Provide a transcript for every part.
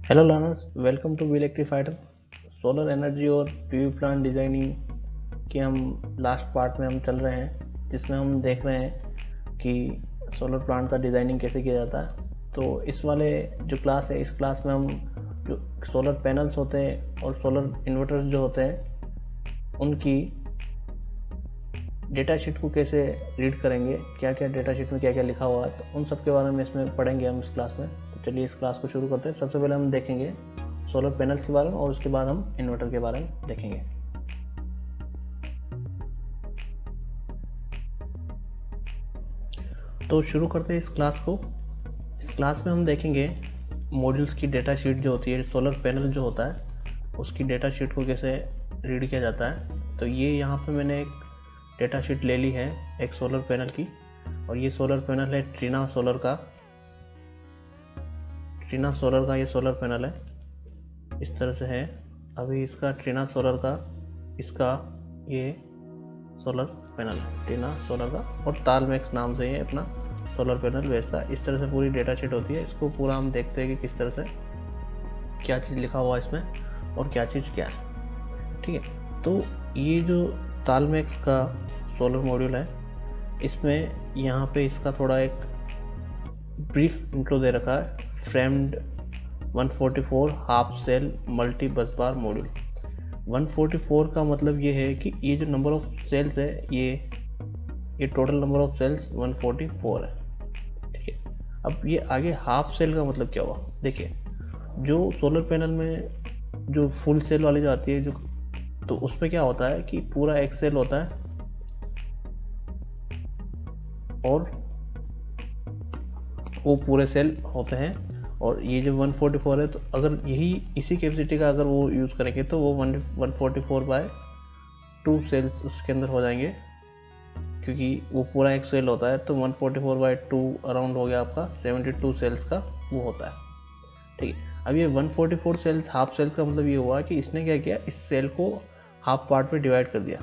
Hello learners, welcome to electrifider. Solar energy और PV plant designing के हम last part में हम चल रहे हैं, जिसमें हम देख रहे हैं कि सोलर प्लांट का डिज़ाइनिंग कैसे किया जाता है। तो इस वाले जो क्लास है, इस क्लास में हम जो सोलर पैनल्स होते हैं और सोलर इन्वर्टर्स जो होते हैं उनकी डेटा शीट को कैसे रीड करेंगे, क्या क्या डेटा शीट में क्या क्या लिखा हुआ है, तो उन सब के बारे में इसमें पढ़ेंगे हम इस क्लास में। तो चलिए इस क्लास को शुरू करते हैं। सबसे पहले हम देखेंगे सोलर पैनल्स के बारे में और उसके बाद हम इन्वर्टर के बारे में देखेंगे। तो शुरू करते हैं इस क्लास को। इस क्लास में हम देखेंगे मॉड्यूल्स की डेटा शीट जो होती है, सोलर पैनल जो होता है उसकी डेटा शीट को कैसे रीड किया जाता है। तो ये यहाँ पे मैंने एक डेटा शीट ले ली है एक सोलर पैनल की, और ये सोलर पैनल है ट्रीना सोलर का। ये सोलर पैनल है, इस तरह से है। अभी इसका ट्रीना सोलर का इसका ये सोलर पैनल है ट्रीना सोलर का, और तालमैक्स नाम से ये अपना सोलर पैनल बेचता है। इस तरह से पूरी डेटा शीट होती है। इसको पूरा हम देखते हैं कि किस तरह से क्या चीज़ लिखा हुआ है इसमें और क्या चीज़ क्या है। ठीक है, तो ये जो तालमैक्स का सोलर मॉड्यूल है, इसमें यहाँ पे इसका थोड़ा एक ब्रीफ इंट्रो दे रखा है। फ्रेम्ड 144 हाफ सेल मल्टी बस बार मॉड्यूल। 144 का मतलब ये है कि ये जो नंबर ऑफ सेल्स है, ये टोटल नंबर ऑफ सेल्स 144 है। ठीक है, अब ये आगे हाफ सेल का मतलब क्या हुआ। देखिए, जो सोलर पैनल में जो फुल सेल वाली जो आती है, जो तो उसमें क्या होता है कि पूरा एक सेल होता है और वो पूरे सेल होते हैं। और ये जो 144 है, तो अगर इसी कैपेसिटी का अगर वो यूज़ करेंगे तो वो 144/2 सेल्स उसके अंदर हो जाएंगे, क्योंकि वो पूरा एक सेल होता है। तो 144/2 अराउंड हो गया आपका 72 सेल्स का वो होता है। ठीक है, अब ये 144 सेल्स हाफ सेल्स का मतलब ये हुआ कि इसने क्या किया, इस सेल को हाफ पार्ट में डिवाइड कर दिया।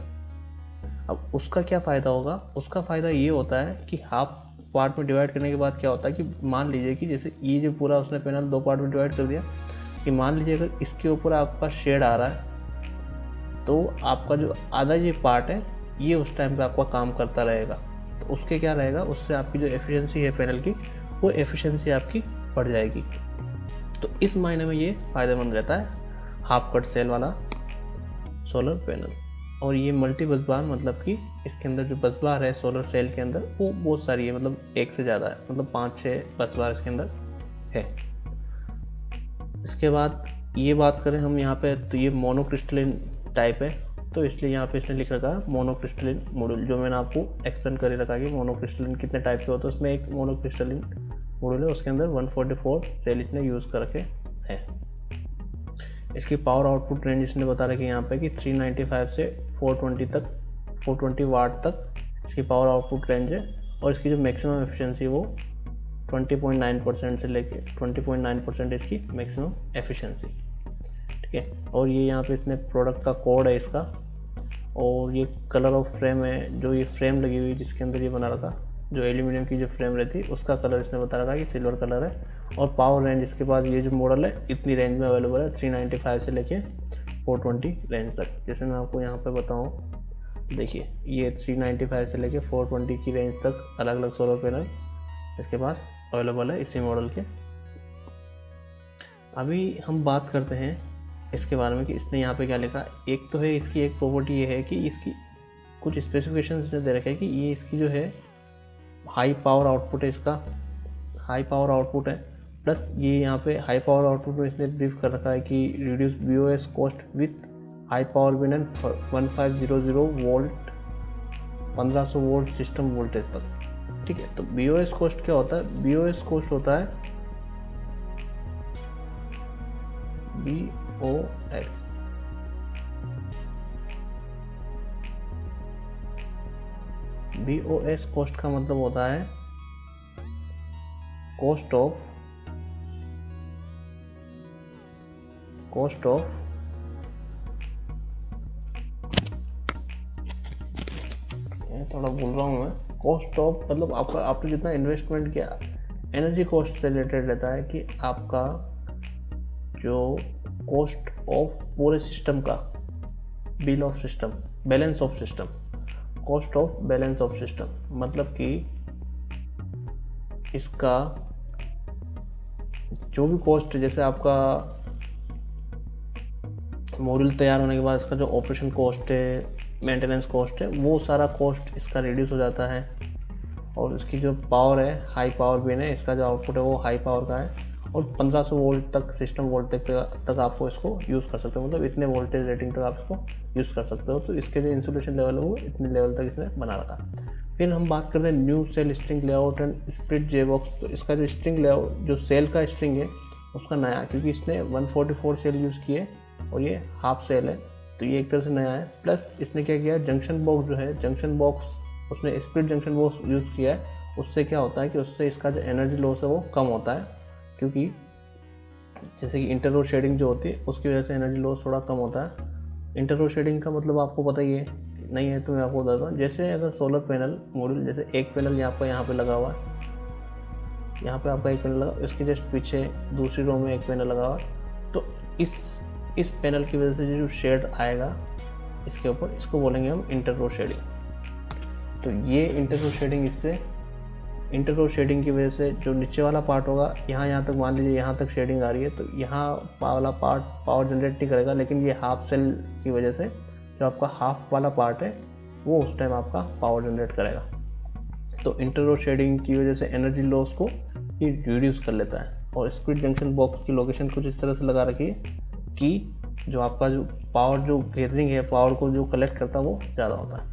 अब उसका क्या फ़ायदा होगा, उसका फ़ायदा ये होता है कि हाफ पार्ट में डिवाइड करने के बाद क्या होता है कि मान लीजिए कि जैसे ये जो पूरा उसने पैनल 2 पार्ट में डिवाइड कर दिया, कि मान लीजिए अगर इसके ऊपर आपका शेड आ रहा है तो आपका जो आधा ये पार्ट है ये उस टाइम पे आपका काम करता रहेगा। तो उसके क्या रहेगा, उससे आपकी जो एफिशिएंसी है पैनल की, वो एफिशिएंसी आपकी बढ़ जाएगी। तो इस मायने में ये फ़ायदेमंद रहता है हाफ कट सेल वाला सोलर पैनल। और ये मल्टी बस बार मतलब कि इसके अंदर जो बस बार है सोलर सेल के अंदर वो बहुत सारी है, मतलब एक से ज़्यादा है, मतलब 5-6 बस बार इसके अंदर है। इसके बाद ये बात करें हम यहाँ पे, तो ये मोनोक्रिस्टलिन टाइप है, तो इसलिए यहाँ पे इसने लिख रखा है मोनोक्रिस्टलिन मॉड्यूल, जो मैंने आपको एक्सप्लेन कर रखा है कि मोनोक्रिस्टलिन कितने टाइप के होते हैं। उसमें एक मोनोक्रिस्टलिन मॉड्यूल है, उसके अंदर 144 सेल इसने यूज़ कर रखे हैं। इसकी पावर आउटपुट रेंज इसने बता रखी है यहाँ पे कि 395 से 420 वाट तक इसकी पावर आउटपुट रेंज है। और इसकी जो मैक्सिमम एफिशिएंसी वो 20.9% से लेके 20.9% इसकी मैक्सिमम एफिशिएंसी। ठीक है, और ये यहाँ पे इसने प्रोडक्ट का कोड है इसका, और ये कलर ऑफ फ्रेम है, जो ये फ्रेम लगी हुई जिसके अंदर ये बना रखा, जो एल्यूमिनियम की जो फ्रेम रहती है उसका कलर इसने बता रखा कि सिल्वर कलर है। और पावर रेंज इसके पास ये जो मॉडल है इतनी रेंज में अवेलेबल है, 395 से लेके 420 रेंज तक। जैसे मैं आपको यहाँ पे बताऊँ, देखिए ये 395 से लेके 420 की रेंज तक अलग अलग सोलर पैनल इसके पास अवेलेबल है इसी मॉडल के। अभी हम बात करते हैं इसके बारे में कि इसने यहाँ पे क्या लिखा। एक तो है इसकी एक प्रॉपर्टी ये है कि इसकी कुछ स्पेसिफिकेशन इसने दे रखे हैं कि ये इसकी जो है हाई पावर आउटपुट है, इसका हाई पावर आउटपुट है। प्लस ये यहाँ पे हाई पावर आउटपुट में इसने ब्रीफ कर रखा है कि reduce BOS cost with high power win and 1500 volt 1500 volt system voltage तक। ठीक है, तो BOS कॉस्ट क्या होता है, BOS कॉस्ट होता है BOS कॉस्ट का मतलब होता है कॉस्ट ऑफ थोड़ा भूल रहा हूँ मैं। कॉस्ट ऑफ मतलब आपने जितना इन्वेस्टमेंट किया, एनर्जी कॉस्ट से रिलेटेड रहता है कि आपका जो कॉस्ट ऑफ पूरे सिस्टम का bill of system, balance of system, cost of balance of system, मतलब कि इसका जो भी कॉस्ट, जैसे आपका मॉड्यूल तैयार होने के बाद इसका जो ऑपरेशन कॉस्ट है, मेंटेनेंस कॉस्ट है, वो सारा कॉस्ट इसका रिड्यूस हो जाता है। और इसकी जो पावर है, हाई पावर पिन है, इसका जो आउटपुट है वो हाई पावर का है और 1500 वोल्ट तक, सिस्टम वोल्टेज तक आपको इसको यूज़ कर सकते हो, मतलब इतने वोल्टेज रेटिंग तक आप इसको यूज़ कर सकते हो। तो इसके जो इंसुलेशन लेवल है वो इतने लेवल तक इसने बना रखा। फिर हम बात करते हैं new cell string layout and split J box. तो इसका जो स्ट्रिंग लेआउट, जो सेल का स्ट्रिंग है उसका नया, क्योंकि इसने 144 सेल यूज़ किए और ये हाफ सेल है, तो ये एक तरह से नया है। प्लस इसने क्या किया, जंक्शन बॉक्स जो है, जंक्शन बॉक्स उसने स्प्लिट जंक्शन बॉक्स यूज़ किया है। उससे क्या होता है कि उससे इसका जो एनर्जी लॉस है वो कम होता है, क्योंकि जैसे कि इंटररो शेडिंग जो होती है उसकी वजह से एनर्जी लॉस थोड़ा कम होता है। इंटररो शेडिंग का मतलब आपको पता ही है, नहीं है तो मैं आपको बताता हूँ। जैसे अगर सोलर पैनल मॉड्यूल, जैसे एक पैनल यहाँ पे लगा हुआ है, यहाँ पे आपका एक पैनल लगा, इसके जस्ट पीछे दूसरी रो में एक पैनल लगा हुआ है, तो इस पैनल की वजह से जो शेड आएगा इसके ऊपर, इसको बोलेंगे हम इंटररो शेडिंग। तो ये इंटररो शेडिंग, इससे इंटररो शेडिंग की वजह से जो नीचे वाला पार्ट होगा, यहाँ तक मान लीजिए यहाँ तक शेडिंग आ रही है, तो यहाँ वाला पार्ट पावर जनरेट नहीं करेगा, लेकिन ये हाफ सेल की वजह से जो आपका हाफ वाला पार्ट है वो उस टाइम आपका पावर जनरेट करेगा। तो इंटररो शेडिंग की वजह से एनर्जी लॉस को ये रिड्यूस कर लेता है। और स्प्लिट जंक्शन बॉक्स की लोकेशन कुछ इस तरह से लगा रखी है कि जो आपका जो पावर जो गैदरिंग है, पावर को जो कलेक्ट करता है वो ज़्यादा होता है,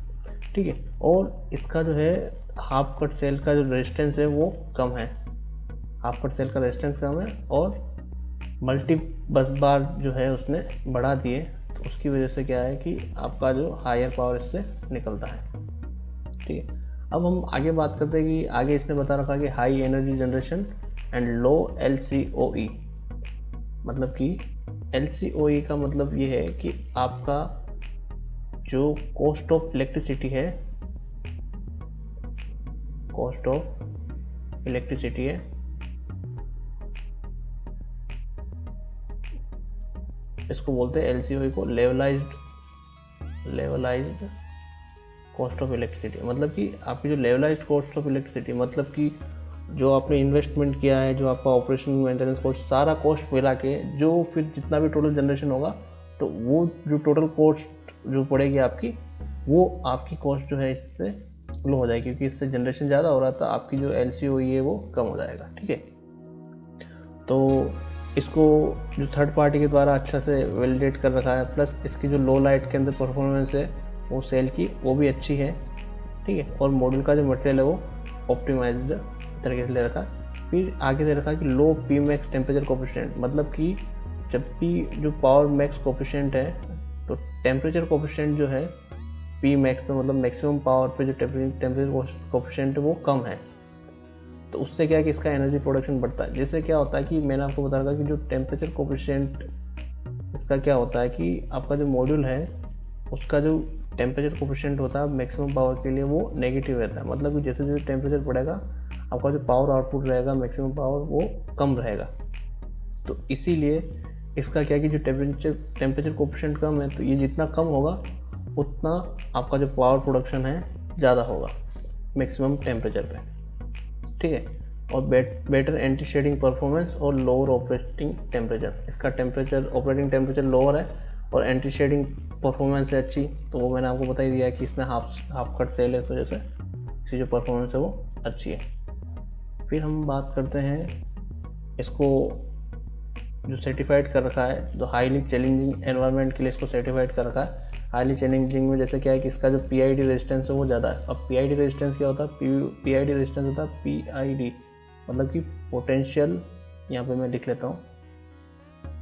ठीक है। और इसका जो है हाफ कट सेल का जो रेजिस्टेंस है वो कम है, हाफ कट सेल का रेजिस्टेंस कम है, और मल्टी बस बार जो है उसने बढ़ा दिए, तो उसकी वजह से क्या है कि आपका जो हायर पावर इससे निकलता है, ठीक है। अब हम आगे बात करते हैं कि आगे इसने बता रखा कि high energy generation and low LCOE, मतलब कि LCOE का मतलब ये है कि आपका जो कॉस्ट ऑफ इलेक्ट्रिसिटी है, कॉस्ट ऑफ इलेक्ट्रिसिटी है, इसको बोलते हैं LCOE को लेवलाइज्ड कॉस्ट ऑफ इलेक्ट्रिसिटी। मतलब कि आपकी जो लेवलाइज्ड कॉस्ट ऑफ इलेक्ट्रिसिटी, मतलब कि जो आपने इन्वेस्टमेंट किया है, जो आपका ऑपरेशन मेंटेनेंस कॉस्ट, सारा कॉस्ट मिला के जो फिर जितना भी टोटल जनरेशन होगा, तो वो जो टोटल कॉस्ट जो पड़ेगी आपकी, वो आपकी कॉस्ट जो है इससे लो हो जाएगी, क्योंकि इससे जनरेशन ज़्यादा हो रहा था, आपकी जो LCOE है वो कम हो जाएगा, ठीक है। तो इसको जो थर्ड पार्टी के द्वारा अच्छा से वैलिडेट कर रखा है, प्लस इसकी जो लो लाइट के अंदर परफॉर्मेंस है वो सेल की, वो भी अच्छी है, ठीक है। और मॉड्यूल का जो मटेरियल है वो ऑप्टिमाइज्ड तरीके से ले रखा है। फिर आगे से रखा है कि लो Pmax टेम्परेचर कोफिशिएंट, मतलब कि जब भी जो पावर मैक्स कोफिशिएंट है, तो टेम्परेचर कोफिशिएंट जो है Pmax में, मतलब मैक्सिमम पावर पे जो टेम्परेचर कोफिशिएंट है वो कम है, तो उससे क्या है कि इसका एनर्जी प्रोडक्शन बढ़ता है। जैसे क्या होता है कि मैंने आपको बता रखा कि जो टेम्परेचर कोफिशिएंट इसका क्या होता है कि आपका जो मॉड्यूल है उसका जो टेम्परेचर कोफिशिएंट होता है मैक्सिमम पावर के लिए वो नेगेटिव रहता है, मतलब कि जैसे जैसे टेम्परेचर बढ़ेगा आपका जो पावर आउटपुट रहेगा मैक्सिमम पावर वो कम रहेगा। तो इसीलिए इसका क्या है कि जो टेम्परेचर कोफिशिएंट कम है, तो ये जितना कम होगा उतना आपका जो पावर प्रोडक्शन है ज़्यादा होगा मैक्सिमम टेम्परेचर पे, ठीक है। और बेटर एंटी शेडिंग परफॉर्मेंस और लोअर ऑपरेटिंग टेम्परेचर, इसका ऑपरेटिंग टेम्परेचर लोअर है और एंटी शेडिंग परफॉर्मेंस है अच्छी, तो वो मैंने आपको बता ही दिया कि इसमें हाफ कट सेल है, तो जैसे इसकी जो परफॉर्मेंस है वो अच्छी है। फिर हम बात करते हैं इसको जो सर्टिफाइड कर रखा है, जो हाईली चैलेंजिंग एनवायरनमेंट के लिए इसको सर्टिफाइड कर रखा है। हाईली चैलेंजिंग में जैसे क्या है कि इसका जो PID रेजिस्टेंस है वो ज़्यादा है। अब PID रेजिस्टेंस क्या होता है, PID रेजिस्टेंस होता है PID, मतलब कि पोटेंशियल, यहाँ पे मैं लिख लेता हूँ,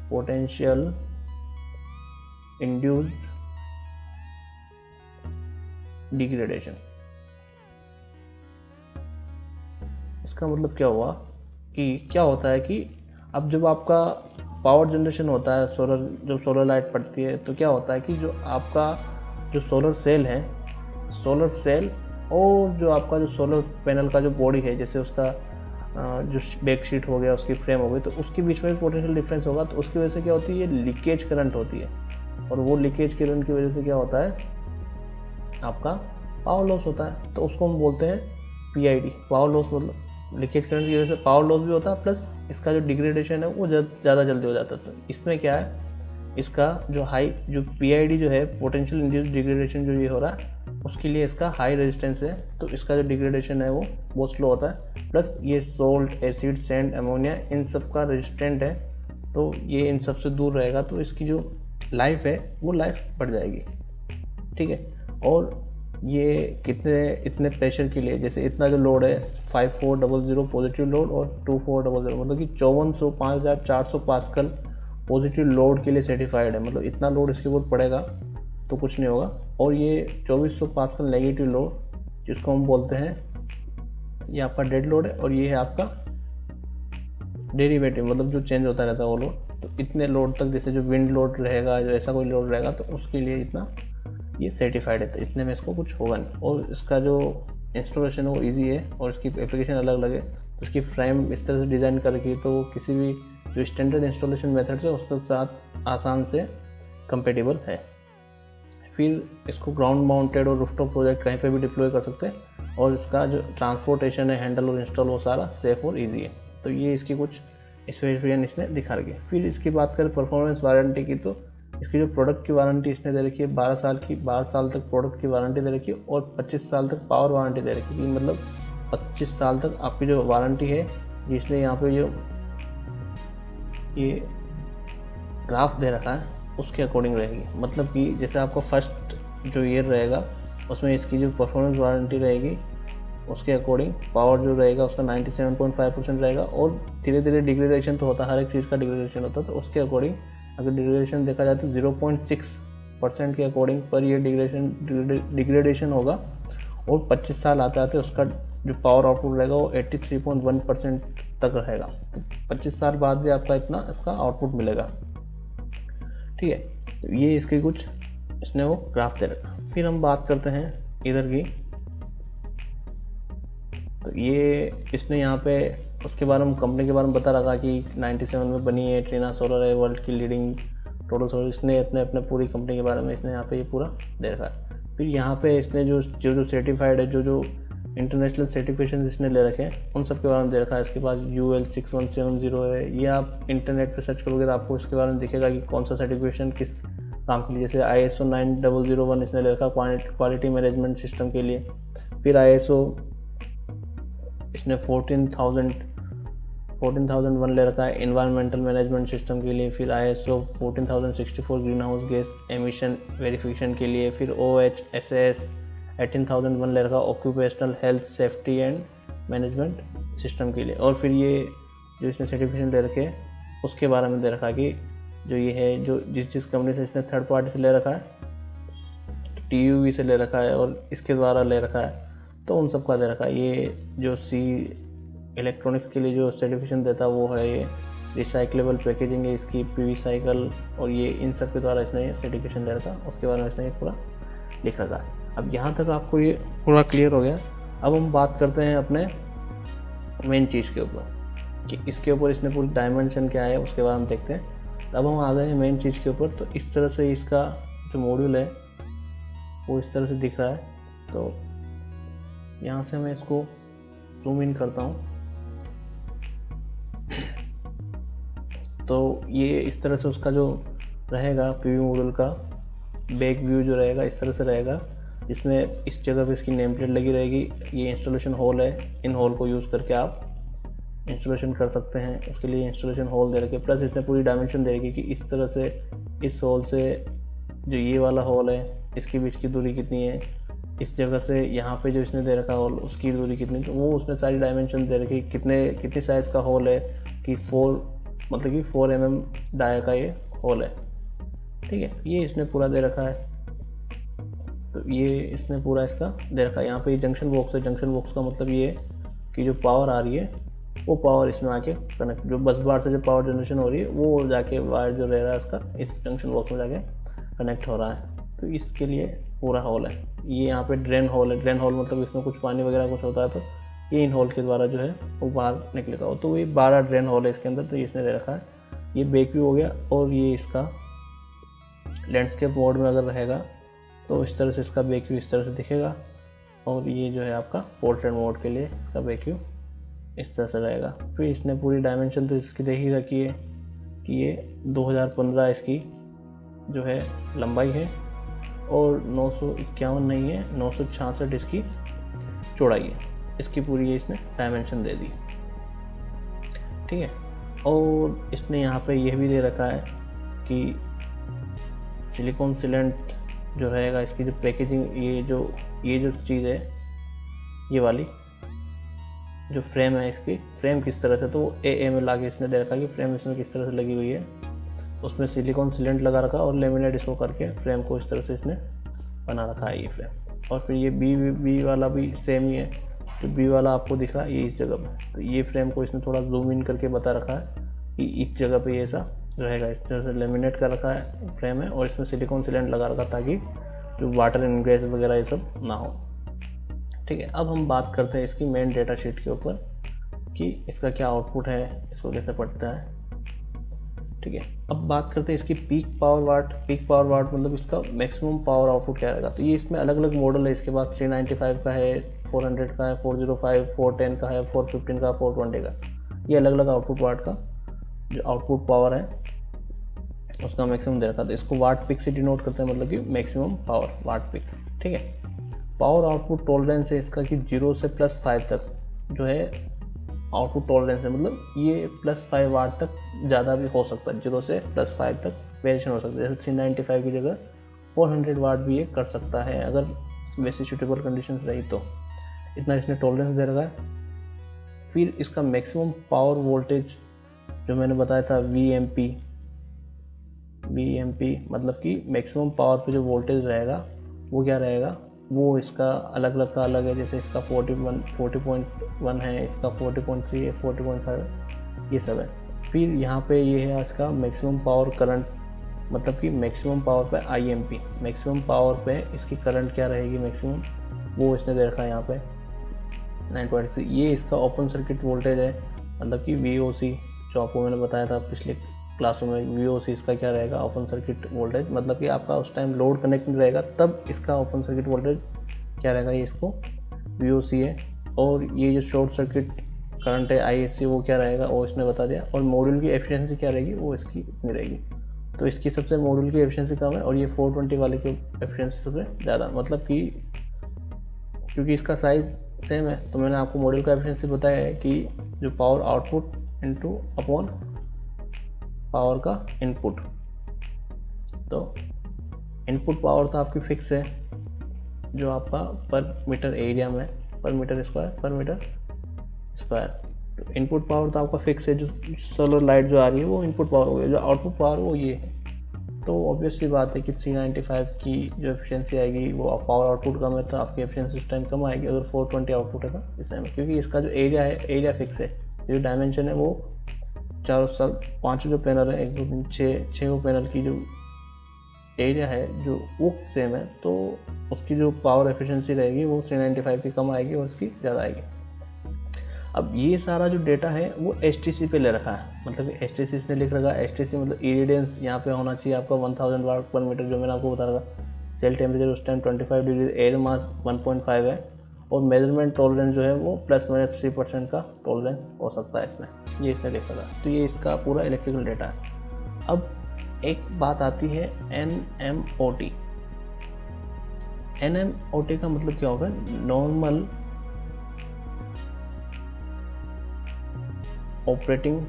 पोटेंशियल इंड्यूस्ड डिग्रेडेशन। इसका मतलब क्या हुआ कि क्या होता है कि अब जब आपका पावर जनरेशन होता है, जब सोलर लाइट पड़ती है, तो क्या होता है कि जो आपका जो सोलर सेल है, सोलर सेल और जो आपका जो सोलर पैनल का जो बॉडी है, जैसे उसका जो बैक शीट हो गया, उसकी फ्रेम हो गई, तो उसके बीच में भी पोटेंशियल डिफरेंस होगा। तो उसकी वजह से क्या होती है, ये लीकेज करंट होती है, और वो लीकेज करंट की वजह से क्या होता है, आपका पावर लॉस होता है। तो उसको हम बोलते हैं PID, पावर लॉस। मतलब लीकेज करंट की वजह से पावर लॉस भी होता है, प्लस इसका जो डिग्रेडेशन है वो ज़्यादा जल्दी हो जाता है। तो इसमें क्या है, इसका जो PID जो है, पोटेंशियल इंड्यूस्ड डिग्रेडेशन जो ये हो रहा है, उसके लिए इसका हाई रेजिस्टेंस है, तो इसका जो डिग्रेडेशन है वो बहुत स्लो होता है। प्लस ये सोल्ट, एसिड, सैंड, अमोनिया, इन सब का रेजिस्टेंट है, तो ये इन सब से दूर रहेगा, तो इसकी जो लाइफ है वो लाइफ बढ़ जाएगी। ठीक है। और ये इतने प्रेशर के लिए, जैसे इतना जो लोड है 5400 पॉजिटिव लोड और 2400, मतलब कि 5400 5400 पास्कल पॉजिटिव लोड के लिए सर्टिफाइड है। मतलब इतना लोड इसके ऊपर पड़ेगा तो कुछ नहीं होगा। और ये 2400 पास्कल नेगेटिव लोड, जिसको हम बोलते हैं, ये आपका डेड लोड है, और ये है आपका डेरिवेटिव, मतलब जो चेंज होता रहता है वो लोड। तो इतने लोड तक, जैसे जो विंड लोड रहेगा, जो ऐसा कोई लोड रहेगा, तो उसके लिए इतना ये सर्टिफाइड है, तो इतने में इसको कुछ होगा नहीं। और इसका जो इंस्टॉलेशन है वो ईजी है, और इसकी एप्लीकेशन अलग अलग है। तो इसकी फ्रेम इस तरह से डिज़ाइन करके, तो किसी भी जो स्टैंडर्ड इंस्टॉलेशन मेथड है उसके साथ आसान से कंपेटेबल है। फिर इसको ग्राउंड माउंटेड और रूफटॉप प्रोजेक्ट कहीं पे भी डिप्लॉय कर सकते हैं, और इसका जो ट्रांसपोर्टेशन है, हैंडल और इंस्टॉल, वो सारा सेफ और ईजी है। तो ये इसकी कुछ स्पेसिफिकेशन इसने दिखा रखी है। फिर इसकी बात करें परफॉर्मेंस वारंटी की, तो इसकी जो प्रोडक्ट की वारंटी इसने दे रखी है 12 साल तक प्रोडक्ट की वारंटी दे रखी है, और 25 साल तक पावर वारंटी दे रखी है। मतलब 25 साल तक आपकी जो वारंटी है, जिसने यहाँ पे जो ये ग्राफ दे रखा है उसके अकॉर्डिंग रहेगी। मतलब कि जैसे आपका फर्स्ट जो ईयर रहेगा उसमें इसकी जो परफॉर्मेंस वारंटी रहेगी, उसके अकॉर्डिंग पावर जो रहेगा उसका 97.5% रहेगा। और धीरे धीरे डिग्रेडेशन तो होता है, हर एक चीज़ का डिग्रेडेशन होता है, तो उसके अकॉर्डिंग अगर डिग्रेडेशन देखा जाए तो 0.6% के अकॉर्डिंग पर ये डिग्रेडेशन होगा। और 25 साल आते आते उसका जो पावर आउटपुट रहेगा वो 83.1% तक रहेगा। तो 25 साल बाद भी आपका इतना इसका आउटपुट मिलेगा। ठीक है। तो ये इसके कुछ इसने वो ग्राफ दे रखा। फिर हम बात करते हैं इधर की, तो ये इसने यहाँ पे उसके बारे में, कंपनी के बारे में बता रखा कि 97 में बनी है, ट्रिना सोलर है वर्ल्ड की लीडिंग टोटल सोलर। इसने अपने पूरी कंपनी के बारे में इसने यहाँ पे ये पूरा दे रखा है। फिर यहाँ पे इसने जो सर्टिफाइड है, जो इंटरनेशनल सर्टिफिकेशन इसने ले रखे हैं, उन सब के बारे में दे रखा है। इसके पास UL 6170 है। ये आप इंटरनेट पे सर्च करोगे तो आपको इसके बारे में दिखेगा कि कौन सा सर्टिफिकेशन किस काम के लिए। जैसे ISO 9001 इसने ले रखा क्वालिटी मैनेजमेंट सिस्टम के लिए। फिर ISO इसने 14001 ले रखा है एनवायरमेंटल मैनेजमेंट सिस्टम के लिए। फिर ISO 14064 green house gas emission verification के लिए। फिर OHSAS 18001 ले रखा occupational health safety and management system के लिए। और फिर ये जो इसने सर्टिफिकेशन ले रखे हैं उसके बारे में दे रखा है कि जो ये है, जो जिस कंपनी से इसने थर्ड पार्टी से ले रखा है, TUV से ले रखा है और इसके द्वारा ले रखा है, तो उन सब का दे रखा है। ये जो C इलेक्ट्रॉनिक्स के लिए जो सर्टिफिकेशन देता है वो है ये रिसाइक्लेबल पैकेजिंग है इसकी, PV साइकिल, और ये इन सब के द्वारा इसने सर्टिफिकेशन दे रखा है। उसके बारे में इसने ये पूरा लिख रखा है। अब यहाँ तक आपको ये पूरा क्लियर हो गया। अब हम बात करते हैं अपने मेन चीज़ के ऊपर कि इसके ऊपर इसने पूरी डायमेंशन क्या है उसके बारे में देखते हैं। अब हम आ गए हैं मेन चीज़ के ऊपर। तो इस तरह से इसका जो मॉड्यूल है वो इस तरह से दिख रहा है। तो यहाँ से मैं इसको जूम इन करता हूँ, तो ये इस तरह से उसका जो रहेगा PV मॉड्यूल का बैक व्यू जो रहेगा इस तरह से रहेगा, जिसमें इस जगह पे इसकी नेम प्लेट लगी रहेगी। ये इंस्टॉलेशन हॉल है, इन हॉल को यूज़ करके आप इंस्टॉलेशन कर सकते हैं। उसके लिए इंस्टॉलेशन हॉल दे रखे, प्लस इसने पूरी डायमेंशन दे रखी कि इस तरह से इस हॉल से जो ये वाला हॉल है इसके बीच की दूरी कितनी है, इस जगह से यहाँ पे जो इसने दे रखा हॉल उसकी दूरी कितनी, तो वो उसने सारी डायमेंशन दे रखी। कितनी साइज़ का हॉल है कि 4 mm डाया का ये हॉल है। ठीक है, ये इसने पूरा दे रखा है। तो ये इसने पूरा इसका दे रखा है। यहाँ पे जंक्शन बॉक्स है। जंक्शन बॉक्स का मतलब ये है कि जो पावर आ रही है वो पावर इसमें आके कनेक्ट, जो बस बार से जो पावर जनरेशन हो रही है वो जाके वायर जो रह रहा है इसका इस जंक्शन बॉक्स में जाके कनेक्ट हो रहा है। तो इसके लिए पूरा हॉल है। ये यहाँ पे ड्रेन हॉल है। ड्रेन हॉल मतलब इसमें कुछ पानी वगैरह कुछ होता है तो ये इन होल के द्वारा जो है वो बाहर निकलेगा। तो ये 12 ड्रेन होल है इसके अंदर, तो इसने दे रखा है। ये बैक व्यू हो गया, और ये इसका लैंडस्केप मोड में अगर रहेगा तो इस तरह से इसका बैक व्यू इस तरह से दिखेगा, और ये जो है आपका पोर्ट्रेट मोड के लिए इसका बैक व्यू इस तरह से रहेगा। फिर इसने पूरी डायमेंशन तो इसकी दे ही रखी है कि ये 2015 इसकी जो है लंबाई है, और 951 नहीं है, 966 इसकी चौड़ाई है। इसकी पूरी ये इसने डायमेंशन दे दी, ठीक है। और इसने यहाँ पे यह भी दे रखा है कि सिलिकॉन सिलेंट जो रहेगा, इसकी जो पैकेजिंग, ये जो चीज़ है, ये वाली जो फ्रेम है, इसकी फ्रेम किस तरह से, तो वो ए में ला के इसने दे रखा है कि फ्रेम इसमें किस तरह से लगी हुई है। उसमें सिलिकॉन सिलेंट लगा रखा और लेमिनेट इसको करके फ्रेम को इस तरह से इसने बना रखा है ये फ्रेम। और फिर ये बी वाला भी सेम ही है, जो बी वाला आपको दिख रहा है ये इस जगह पे, तो ये फ्रेम को इसने थोड़ा जूम इन करके बता रखा है कि इस जगह पे ये ऐसा रहेगा। इस तरह से लेमिनेट कर रखा है फ्रेम है, और इसमें सिलिकॉन सिलेंट लगा रखा ताकि जो वाटर इनग्रेस वगैरह ये सब ना हो, ठीक है। अब हम बात करते हैं इसकी मेन डेटा शीट के ऊपर कि इसका क्या आउटपुट है, इसको कैसे पढ़ता है, ठीक है। अब बात करते हैं इसकी पीक पावर वाट। पीक पावर वाट मतलब इसका मैक्सिमम पावर आउटपुट क्या रहेगा। तो ये इसमें अलग अलग मॉडल है, इसके पास 395 का है, 400 का है, 405, 410 का है, 415 का, 420 का। ये अलग अलग आउटपुट वाट का जो आउटपुट पावर है उसका मैक्सिमम दे रखा था। इसको वाट पिक से डिनोट करते हैं, मतलब कि मैक्सिमम पावर वाट पिक, ठीक है। पावर आउटपुट टॉलरेंस है इसका कि 0 से +5 तक जो है आउटपुट टॉलरेंस है, मतलब ये +5 वाट तक ज़्यादा भी हो सकता है, 0 से +5 तक वेरिएशन हो सकता है। जैसे 395 की जगह 400 वाट भी ये कर सकता है अगर वैसी सूटेबल कंडीशंस रही तो। इतना इसने टॉलरेंस दे रखा है। फिर इसका मैक्सिमम पावर वोल्टेज जो मैंने बताया था VMP मतलब कि मैक्सिमम पावर पे जो वोल्टेज रहेगा वो क्या रहेगा, वो इसका अलग अलग का अलग है। जैसे इसका 40.1 है, इसका 40.3 है, 40.5 ये सब है। फिर यहाँ पे ये है इसका मैक्सिमम पावर करंट, मतलब कि मैक्सिमम पावर पे IMP, मैक्सिमम पावर पे इसकी करंट क्या रहेगी मैक्सिमम, वो इसने दे रखा है यहाँ पे 923। ये इसका ओपन सर्किट वोल्टेज है, मतलब कि VOC जो आपको मैंने बताया था पिछले क्लासों में। VOC इसका क्या रहेगा, ओपन सर्किट वोल्टेज, मतलब कि आपका उस टाइम लोड कनेक्ट नहीं रहेगा तब इसका ओपन सर्किट वोल्टेज क्या रहेगा, ये इसको VOC है। और ये जो शॉर्ट सर्किट करंट है ISC वो क्या रहेगा, वो इसने बता दिया। और मॉड्यूल की एफिशिएंसी क्या रहेगी, वो इसकी इतनी रहेगी। तो इसकी सबसे मॉड्यूल की एफिशिएंसी कम है, और ये 420 वाले की एफिशिएंसी सबसे ज़्यादा, मतलब कि क्योंकि इसका साइज़ सेम है तो मैंने आपको मॉड्यूल का एफिशिएंसी बताया है कि जो power output into upon power का इनपुट। तो इनपुट पावर तो आपकी फिक्स है जो आपका पर मीटर एरिया में, पर मीटर स्क्वायर। तो इनपुट पावर तो आपका फिक्स है, जो सोलर लाइट जो आ रही है वो इनपुट पावर हो गई। जो आउटपुट पावर वो ये है। तो ऑब्वियस सी बात है कि 395 की जो एफिशिएंसी आएगी वो पावर आउटपुट कम है तो आपकी एफिशिएंसी उस टाइम कम आएगी। अगर 420 आउटपुट है तो इस टाइम, क्योंकि इसका जो एरिया है, एरिया फिक्स है। जो डायमेंशन है वो चारों सब 5 जो पैनल है, 1 2 3 6 वो पैनल की जो एरिया है जो वो सेम है, तो उसकी जो पावर एफिशिएंसी रहेगी वो 395 की कम आएगी और उसकी ज़्यादा आएगी। अब ये सारा जो डेटा है वो HTC पे ले रखा है, मतलब HTC इसने लिख रखा है। HTC मतलब इरिडेंस यहाँ पे होना चाहिए आपका 1000 वाट पर मीटर, जो मैंने आपको बता रखा। सेल टेम्परेचर उस टाइम 25 डिग्री, एयर मास 1.5 है, और मेजरमेंट टॉलरेंस जो है वो ±3% का टॉलरेंस हो सकता है इसमें, ये इसने लिखा था। तो ये इसका पूरा इलेक्ट्रिकल डेटा है। अब एक बात आती है NMOT। NMOT का मतलब क्या होगा, नॉर्मल ऑपरेटिंग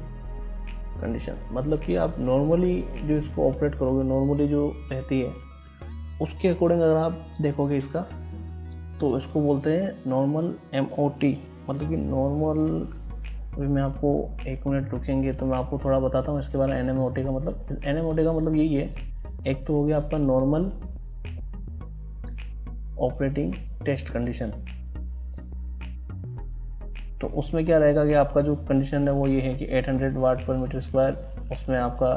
कंडीशन, मतलब कि आप नॉर्मली जो इसको ऑपरेट करोगे, नॉर्मली जो रहती है उसके अकॉर्डिंग अगर आप देखोगे इसका, तो इसको बोलते हैं नॉर्मल MOT, मतलब कि नॉर्मल। अभी मैं आपको 1 मिनट रुकेंगे तो मैं आपको थोड़ा बताता हूँ इसके बारे में। NMOT का मतलब यही है। एक तो हो गया आपका नॉर्मल ऑपरेटिंग टेस्ट कंडीशन, तो उसमें क्या रहेगा कि आपका जो कंडीशन है वो ये है कि 800 वाट पर मीटर स्क्वायर, उसमें आपका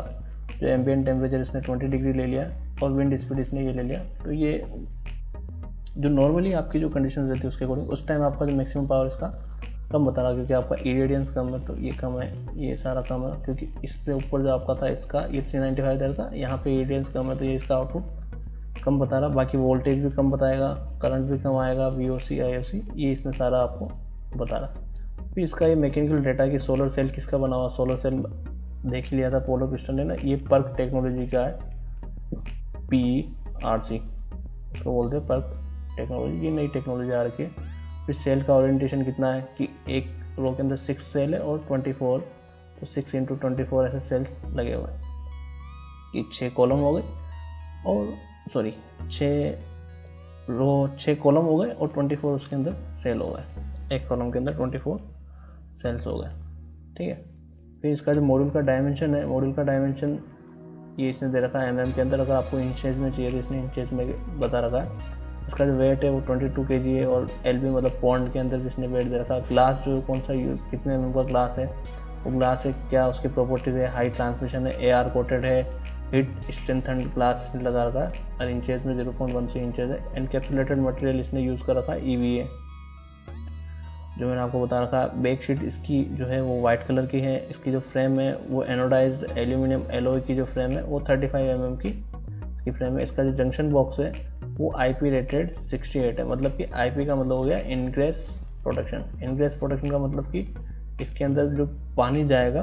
जो एम्बिएंट टेम्परेचर इसने 20 डिग्री ले लिया और विंड स्पीड इसने ये ले लिया। तो ये जो नॉर्मली आपकी जो कंडीशन रहती है उसके अकॉर्डिंग उस टाइम आपका जो मैक्सिमम पावर इसका कम बता रहा क्योंकि आपका इरेडियंस कम है तो ये कम है, ये सारा कम है क्योंकि इससे ऊपर जो आपका था इसका ये 395 दर था, यहाँ पे इरेडियंस कम है तो ये इसका आउटपुट कम बता रहा। बाकी वोल्टेज भी कम बताएगा, करंट भी कम आएगा, VOC IOC ये इसमें सारा आपको बता रहा। फिर इसका ये मैकेनिकल डाटा कि सोलर सेल किसका बना हुआ, सोलर सेल देख लिया था पोलो पिस्टन ने ना, ये पर्क टेक्नोलॉजी का है, PERC तो बोलते हैं पर्क टेक्नोलॉजी, ये नई टेक्नोलॉजी आ रखी है। फिर सेल का ओरिएंटेशन कितना है कि एक रो के अंदर 6 सेल है और 24 तो 6 × 24 ऐसे सेल्स लगे हुए हैं कि 6 कॉलम हो गए और 6 कॉलम हो गए और 24 उसके अंदर सेल हो गए, एक कॉलम के अंदर 24 सेल्स हो गए, ठीक है। फिर इसका जो मॉड्यूल का डायमेंशन है, मॉड्यूल का डायमेंशन ये इसने दे रखा है mm के अंदर, अगर आपको इंचेज में चाहिए तो इसने इंचेज में बता रखा है। इसका जो वेट है वो 22 kg है और LB मतलब पॉन्ड के अंदर जिसने वेट दे रखा है। ग्लास जो कौन सा यूज़ कितने mm का ग्लास है, वो ग्लास है क्या उसकी प्रॉपर्टीज है, हाई ट्रांसमिशन है, AR कोटेड है, हीट स्ट्रेंथन्ड ग्लास लगा रखा है और इंचेज में 0.13 इंचेज है। एनकैप्सुलेटेड मटेरियल इसने यूज़ कर रखा है EVA, जो मैंने आपको बता रखा है। बैक शीट इसकी जो है वो वाइट कलर की है। इसकी जो फ्रेम है वो एनोडाइज्ड एल्यूमिनियम एलॉय की जो फ्रेम है वो 35 mm की इसकी फ्रेम है। इसका जो जंक्शन बॉक्स है वो IP रेटेड 68 है, मतलब कि IP का मतलब हो गया इनग्रेस प्रोटेक्शन। इनग्रेस प्रोटेक्शन का मतलब कि इसके अंदर जो पानी जाएगा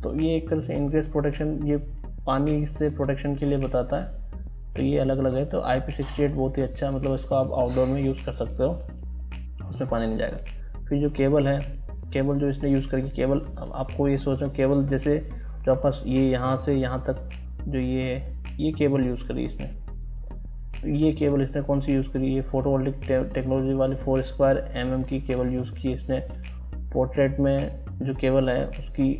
तो ये एक तरह से इनग्रेस प्रोटेक्शन, ये पानी से प्रोटेक्शन के लिए बताता है, तो ये अलग अलग है। तो IP68 बहुत ही अच्छा है, मतलब इसको आप आउटडोर में यूज़ कर सकते हो, उसमें पानी नहीं जाएगा। फिर जो केबल है, केबल जो इसने यूज़ करके, केबल आपको ये सोचो केबल जैसे जो आपका ये यहाँ से यहाँ तक जो ये है, ये केबल यूज़ करी इसने। ये केबल इसने कौन सी यूज़ करी, ये फोटोवोल्टिक टेक्नोलॉजी वाली 4² mm की केबल यूज़ की इसने। पोर्ट्रेट में जो केबल है उसकी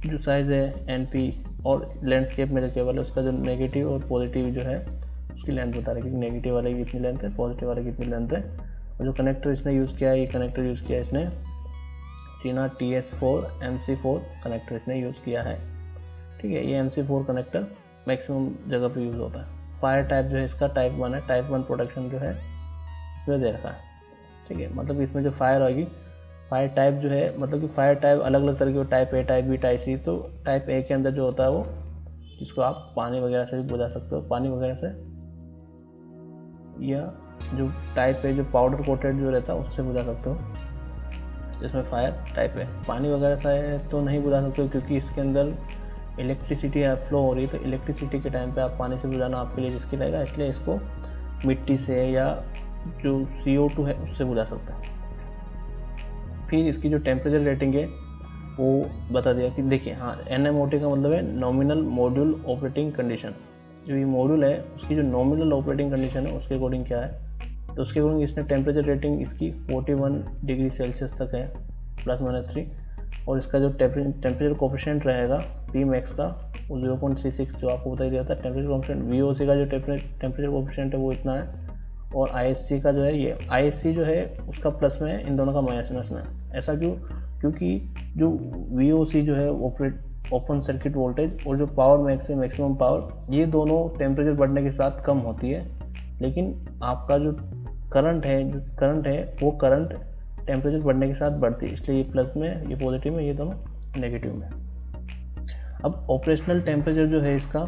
जो साइज़ है NP, और लैंडस्केप में जो केबल है उसका जो नेगेटिव और पॉजिटिव जो है उसकी लेंथ बता रही है कि नेगेटिव वाले की कितनी लेंथ है, पॉजिटिव वाले की कितनी लेंथ है। और जो कनेक्टर इसने यूज़ किया है, ये कनेक्टर यूज़ किया है इसने टीना TS4 MC4 कनेक्टर इसने यूज़ किया है, ठीक है। ये MC4 कनेक्टर मैक्सिमम जगह पे यूज़ होता है। फायर टाइप जो है इसका टाइप 1 है, टाइप 1 प्रोटेक्शन जो है इसमें दे रखा है, ठीक है। मतलब कि इसमें जो फायर होगी, फायर टाइप जो है मतलब कि फायर टाइप अलग अलग तरह के, type A, type B, type C। तो टाइप A के अंदर जो होता है वो इसको आप पानी वगैरह से भी बुझा सकते हो, पानी वगैरह से, या जो टाइप A जो पाउडर कोटेड जो रहता है उससे बुझा सकते हो, जिसमें फायर टाइप है। पानी वगैरह से तो नहीं बुझा सकते हो क्योंकि इसके अंदर इलेक्ट्रिसिटी फ्लो हो रही है, तो इलेक्ट्रिसिटी के टाइम पे आप पानी से बुझाना आपके लिए रिस्की रहेगा, इसलिए इसको मिट्टी से या जो CO2 है उससे बुझा सकते हैं। फिर इसकी जो टेम्परेचर रेटिंग है वो बता दिया कि देखिए, हाँ NMOT का मतलब है नॉमिनल मॉड्यूल ऑपरेटिंग कंडीशन। जो ये मॉड्यूल है उसकी जो नॉमिनल ऑपरेटिंग कंडीशन है उसके अकॉर्डिंग क्या है, तो उसके अकॉर्डिंग इसने टेम्परेचर रेटिंग इसकी 41 डिग्री सेल्सियस तक है +-3, और इसका जो टेम्परेचर कोफिशिएंट रहेगा Pmax का वो 0.36 जो आपको बता दिया था। टेम्परेचर कोफिशिएंट VOC का जो टेम्परेचर कोफिशिएंट है वो इतना है, और ISC का जो है, ये ISC जो है उसका प्लस में है, इन दोनों का माइनस में। ऐसा क्यों, क्योंकि जो VOC जो है ओपन सर्किट वोल्टेज, और जो पावर मैक्स है मैक्सिमम पावर, ये दोनों टेम्परेचर बढ़ने के साथ कम होती है, लेकिन आपका जो करंट है वो करंट टेम्परेचर बढ़ने के साथ बढ़ती है, इसलिए ये प्लस में, ये पॉजिटिव में, ये दोनों नेगेटिव में। अब ऑपरेशनल टेम्परेचर जो है इसका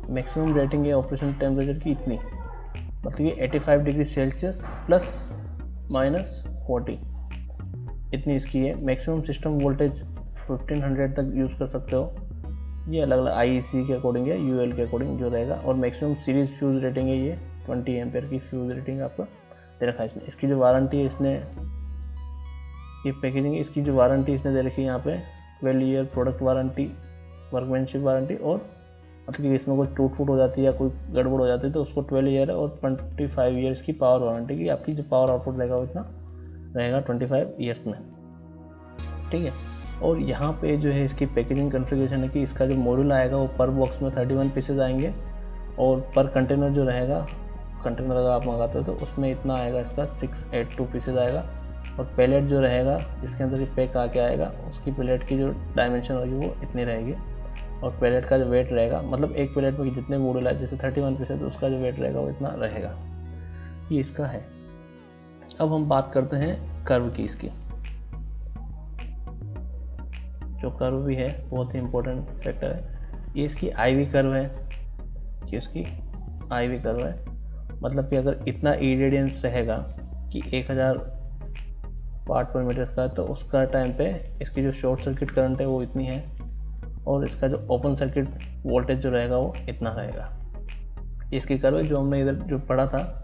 मैक्सिमम रेटिंग है ऑपरेशनल टेम्परेचर की इतनी, मतलब कि 85 डिग्री सेल्सियस ±40 इतनी इसकी है। मैक्सिमम सिस्टम वोल्टेज 1500 तक यूज़ कर सकते हो, ये अलग अलग IEC के अकॉर्डिंग है, UL के अकॉर्डिंग जो रहेगा। और मैक्सिमम सीरीज फ्यूज़ रेटिंग है ये 20 एम्पेयर की फ्यूज़ रेटिंग आपका दे रखा है इसने। इसकी जो वारंटी है इसने, ये पैकेजिंग है, इसकी जो वारंटी इसने दे रखी है यहाँ पे 12 year product warranty, workmanship warranty, और मतलब कि इसमें कोई टूट फूट हो जाती है या कोई गड़बड़ हो जाती है तो उसको 12 ईयर है, और 25 ईयर्स की पावर वारंटी की, आपकी जो पावर आउटपुट रहेगा वो इतना रहेगा 25 ईयर्स में, ठीक है। और यहाँ पे जो है इसकी पैकेजिंग कॉन्फ़िगरेशन है कि इसका जो मॉड्यूल आएगा वो पर बॉक्स में 31 पीसेज आएंगे, और पर कंटेनर जो रहेगा, कंटेनर अगर आप मंगाते हो तो उसमें इतना आएगा, इसका 682 पीसेज आएगा। और पैलेट जो रहेगा इसके अंदर जो पैक आके आएगा उसकी पैलेट की जो डायमेंशन होगी वो इतनी रहेगी, और पैलेट का जो वेट रहेगा, मतलब एक पैलेट में जितने मॉड्यूल है जैसे 31 पीसेज, तो उसका जो वेट रहेगा वो इतना रहेगा। ये इसका है। अब हम बात करते हैं कर्व की। इसकी जो कर्व भी है बहुत ही इंपॉर्टेंट फैक्टर है। ये इसकी IV कर्व है, कि इसकी IV कर्व है, मतलब कि अगर इतना इरेडियंस रहेगा कि 1000 वाट पर मीटर का, तो उसका टाइम पे इसकी जो शॉर्ट सर्किट करंट है वो इतनी है, और इसका जो ओपन सर्किट वोल्टेज जो रहेगा वो इतना रहेगा। इसकी कर्व जो हमने इधर जो पढ़ा था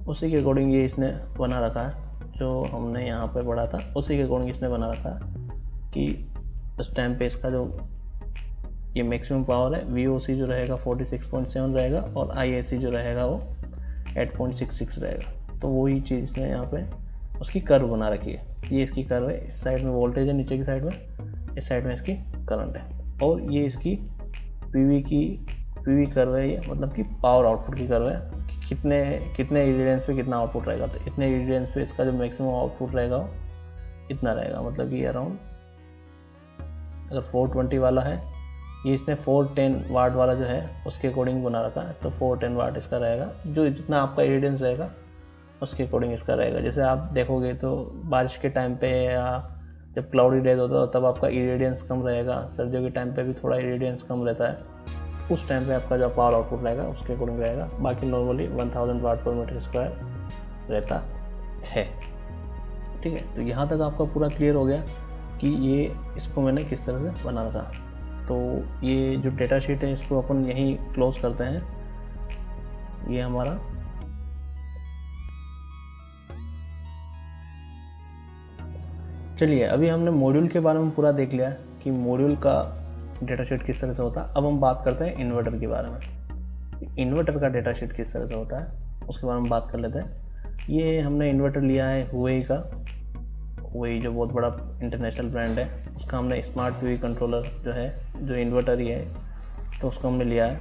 उसी के अकॉर्डिंग ये इसने बना रखा है, जो हमने यहाँ पे पढ़ा था उसी के अकॉर्डिंग इसने बना रखा है कि उस टाइम पे इसका जो ये मैक्सिमम पावर है VOC जो रहेगा 46.7 रहेगा, और IAC जो रहेगा वो 8.66 रहेगा। तो वही चीज़ इसने यहाँ पे उसकी कर्व बना रखी है। ये इसकी कर्व है, इस साइड में वोल्टेज है, नीचे की साइड में, इस साइड में इसकी करंट है, और ये इसकी PV कर्व है, ये मतलब कि पावर आउटपुट की कर्व है कि कितने इरेडियंस पे कितना आउटपुट रहेगा। तो इतने इरेडियंस पे इसका जो मैक्सिमम आउटपुट रहेगा वो इतना रहेगा, मतलब कि अराउंड अगर 420 वाला है, ये इसने 410 वाट वाला जो है उसके अकॉर्डिंग बना रखा है, तो 410 वाट इसका रहेगा। जो जितना आपका इरेडियंस रहेगा उसके अकॉर्डिंग इसका रहेगा। जैसे आप देखोगे तो बारिश के टाइम पे या जब क्लाउडी डेज होता है तब आपका इरेडियंस कम रहेगा, सर्दियों के टाइम पे भी थोड़ा इरेडियंस कम रहता है, उस टाइम पे आपका जो पावर आउटपुट रहेगा उसके अकॉर्डिंग रहेगा। बाकी नॉर्मली 1000 वाट पर मीटर स्क्वायर रहता है। ठीक है, तो यहाँ तक आपका पूरा क्लियर हो गया कि ये इसको मैंने किस तरह से बना रखा। तो ये जो डेटा शीट है इसको अपन यहीं क्लोज करते हैं। ये हमारा चलिए, अभी हमने मॉड्यूल के बारे में पूरा देख लिया कि मॉड्यूल का डेटा शीट किस तरह से होता है। अब हम बात करते हैं इन्वर्टर के बारे में। इन्वर्टर का डेटा शीट किस तरह से होता है उसके बारे में बात कर लेते हैं। ये हमने इन्वर्टर लिया है हुवेई का, हुवेई जो बहुत बड़ा इंटरनेशनल ब्रांड है, उसका हमने स्मार्ट PV कंट्रोलर जो है, जो इन्वर्टर ही है, तो उसको हमने लिया है।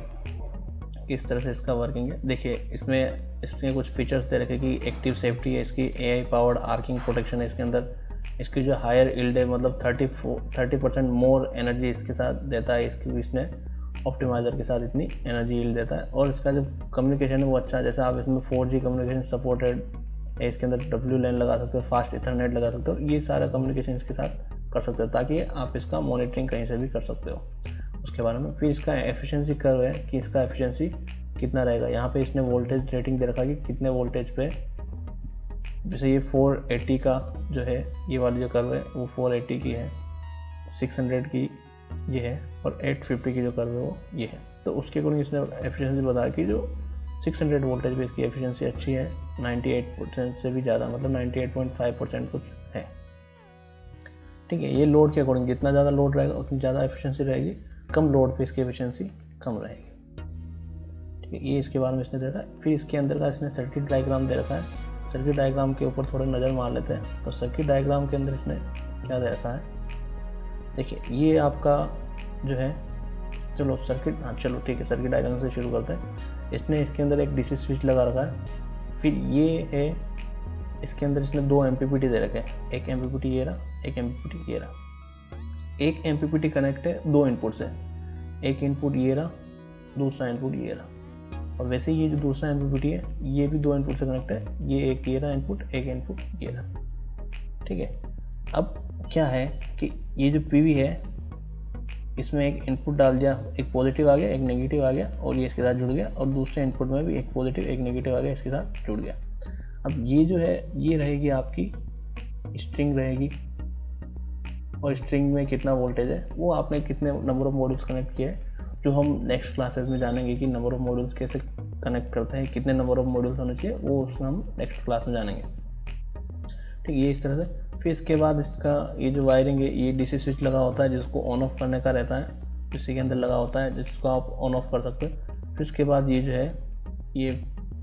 किस तरह से इसका वर्किंग है देखिए, इसमें कुछ फीचर्स दे रखे कि एक्टिव सेफ्टी है इसकी, AI पावर्ड आर्किंग प्रोटेक्शन है इसके अंदर, इसकी जो हायर यील्ड है मतलब 30% मोर एनर्जी इसके साथ देता है, इसकी इसने ऑप्टिमाइज़र के साथ इतनी एनर्जी यील्ड देता है। और इसका जो कम्युनिकेशन है वो अच्छा है, जैसे आप इसमें 4G कम्युनिकेशन सपोर्टेड है, इसके अंदर WLAN लगा सकते हो, फास्ट इथरनेट लगा सकते हो, ये सारा कम्युनिकेशन इसके साथ कर सकते हो ताकि आप इसका मॉनिटरिंग कहीं से भी कर सकते हो उसके बारे में। फिर इसका एफिशिएंसी कर्व है कि इसका एफिशिएंसी कितना रहेगा। यहाँ पे इसने वोल्टेज रेटिंग दे रखा कि कितने वोल्टेज पे, जैसे ये 480 का जो है, ये वाली जो कर्व है वो 480 की है, 600 की ये है, और 850 की जो कर्व है वो ये है। तो उसके अकॉर्डिंग इसने एफिशिएंसी बताया कि जो 600 वोल्टेज पे इसकी एफिशिएंसी अच्छी है, 98% से भी ज़्यादा, मतलब 98.5% कुछ है। ठीक है, ये लोड के अकॉर्डिंग जितना ज़्यादा लोड रहेगा उतनी ज़्यादा एफिशिएंसी रहेगी, कम लोड पे इसकी एफिशिएंसी कम रहेगी। ठीक है, ये इसके बारे में इसने दे रखा है। फिर इसके अंदर का इसने सर्किट डायग्राम दे रखा है। सर्किट डायग्राम के ऊपर थोड़ा नज़र मार लेते हैं। तो सर्किट डायग्राम के अंदर इसने क्या दे रखा है देखिए, ये आपका जो है, चलो ठीक है, सर्किट डायग्राम से शुरू करते हैं। इसने इसके अंदर एक DC स्विच लगा रखा है। फिर ये है, इसके अंदर इसने 2 MPPT दे रखे हैं, एक MPPT ये रहा, एक MPPT ये रहा। एक MPPT कनेक्ट है 2 इनपुट से, एक इनपुट ये रहा, दूसरा इनपुट ये रहा। और वैसे ये जो दूसरा MPPT है ये भी 2 इनपुट से कनेक्ट है, ये एक ये रहा इनपुट, एक इनपुट ये रहा। ठीक है, अब क्या है कि ये जो PV है इसमें एक इनपुट डाल दिया, एक पॉजिटिव आ गया, एक नेगेटिव आ गया, और ये इसके साथ जुड़ गया, और दूसरे इनपुट में भी एक पॉजिटिव एक नेगेटिव आ गया, इसके साथ जुड़ गया। अब ये जो है ये रहेगी आपकी स्ट्रिंग रहेगी, और स्ट्रिंग में कितना वोल्टेज है वो आपने कितने नंबर ऑफ मॉड्यूल्स कनेक्ट किए, जो हम नेक्स्ट क्लासेस में जानेंगे कि नंबर ऑफ मॉड्यूल्स कैसे कनेक्ट करते हैं, कितने नंबर ऑफ मॉड्यूल्स होने चाहिए, वो उसमें हम नेक्स्ट क्लास में जानेंगे। ठीक, ये इस तरह से। फिर इसके बाद इसका ये जो वायरिंग है, ये DC स्विच लगा होता है जिसको ऑन ऑफ करने का रहता है, इसी के अंदर लगा होता है जिसको आप ऑन ऑफ कर सकते हो। फिर उसके बाद ये जो है, ये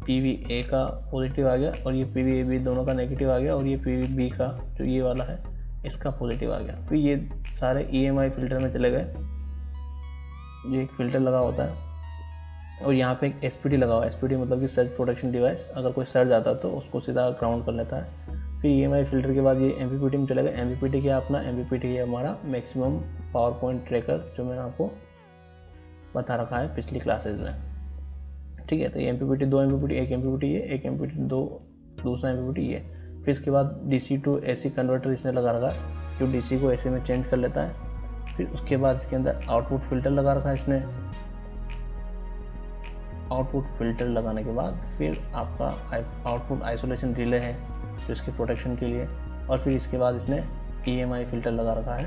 PVA का पॉजिटिव आ गया, और ये PVAB दोनों का नेगेटिव आ गया, और ये PVB का जो ये वाला है इसका पॉजिटिव आ गया। फिर ये सारे EMI फिल्टर में चले गए, ये एक फ़िल्टर लगा होता है, और यहाँ पे एक SPD लगा हुआ है। SPD मतलब कि सर्ज प्रोटेक्शन डिवाइस, अगर कोई सर्ज आता है तो उसको सीधा ग्राउंड कर लेता है। फिर EMI फिल्टर के बाद ये MPPT में चला गया। MPPT क्या अपना, MPPT है हमारा मैक्सिमम पावर पॉइंट ट्रैकर, जो मैंने आपको बता रखा है पिछली क्लासेज में। ठीक है, तो ये MPPT 2 MPPT, एक MPPT ये, एक MPPT 2, दूसरा MPPT ये। फिर इसके बाद DC to AC कन्वर्टर इसने लगा रखा है, जो DC को AC में चेंज कर लेता है। फिर उसके बाद इसके अंदर आउटपुट फ़िल्टर लगा रखा है इसने। आउटपुट फ़िल्टर लगाने के बाद फिर आपका आउटपुट आइसोलेशन रिले है तो इसके प्रोटेक्शन के लिए, और फिर इसके बाद इसने EMI फ़िल्टर लगा रखा है,